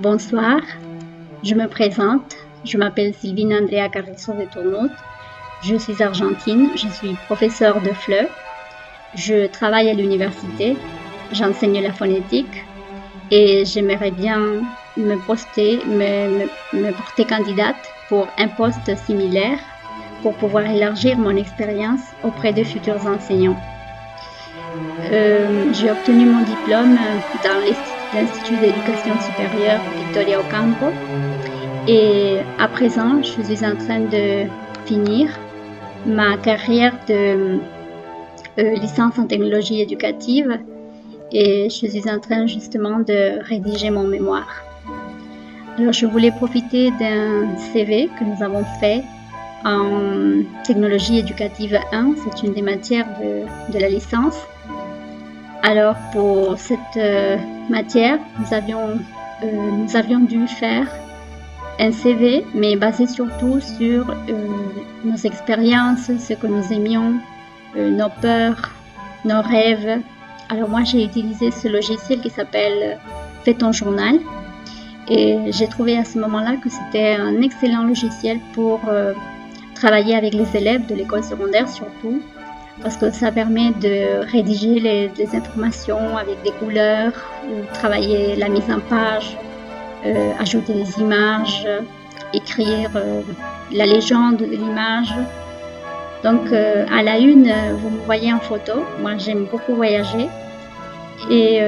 Bonsoir, je me présente. Je m'appelle Sylvine Andrea Carrizo de Tournaut. Je suis argentine, je suis professeure de FLE. Je travaille à l'université, j'enseigne la phonétique et j'aimerais bien me porter candidate pour un poste similaire pour pouvoir élargir mon expérience auprès de futurs enseignants. J'ai obtenu mon diplôme dans l'Institut d'éducation supérieure Victoria Ocampo et à présent je suis en train de finir ma carrière de licence en technologie éducative et je suis en train justement de rédiger mon mémoire. Alors je voulais profiter d'un CV que nous avons fait en technologie éducative 1, c'est une des matières de la licence. Alors pour cette matière, nous avions dû faire un CV, mais basé surtout sur nos expériences, ce que nous aimions, nos peurs, nos rêves. Alors moi j'ai utilisé ce logiciel qui s'appelle Fais ton journal et j'ai trouvé à ce moment-là que c'était un excellent logiciel pour travailler avec les élèves de l'école secondaire surtout, parce que ça permet de rédiger les informations avec des couleurs, travailler la mise en page, ajouter des images, écrire la légende de l'image. Donc à la une, vous me voyez en photo. Moi j'aime beaucoup voyager. Et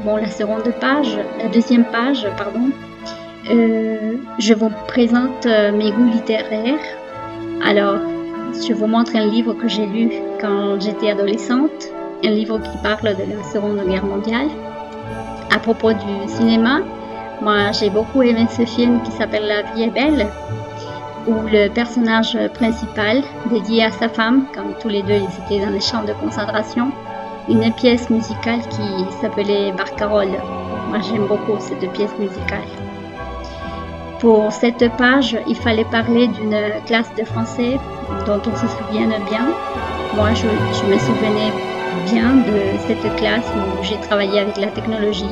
la deuxième page, je vous présente mes goûts littéraires. Alors, je vous montre un livre que j'ai lu quand j'étais adolescente, un livre qui parle de la Seconde Guerre mondiale. À propos du cinéma, moi j'ai beaucoup aimé ce film qui s'appelle La vie est belle, où le personnage principal, dédié à sa femme, quand tous les deux ils étaient dans les champs de concentration, une pièce musicale qui s'appelait Barcarolle. Moi j'aime beaucoup cette pièce musicale. Pour cette page, il fallait parler d'une classe de français dont on se souvient bien. Moi, je me souvenais bien de cette classe où j'ai travaillé avec la technologie.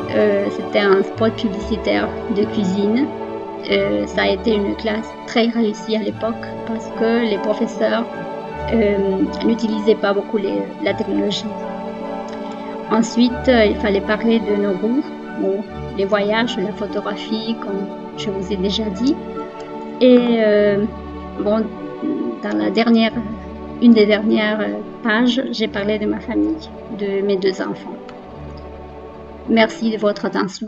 C'était un spot publicitaire de cuisine. Ça a été une classe très réussie à l'époque parce que les professeurs n'utilisaient pas beaucoup la technologie. Ensuite, il fallait parler de nos goûts, les voyages, la photographie, comme je vous ai déjà dit. Et dans une des dernières pages, j'ai parlé de ma famille, de mes 2 enfants. Merci de votre attention.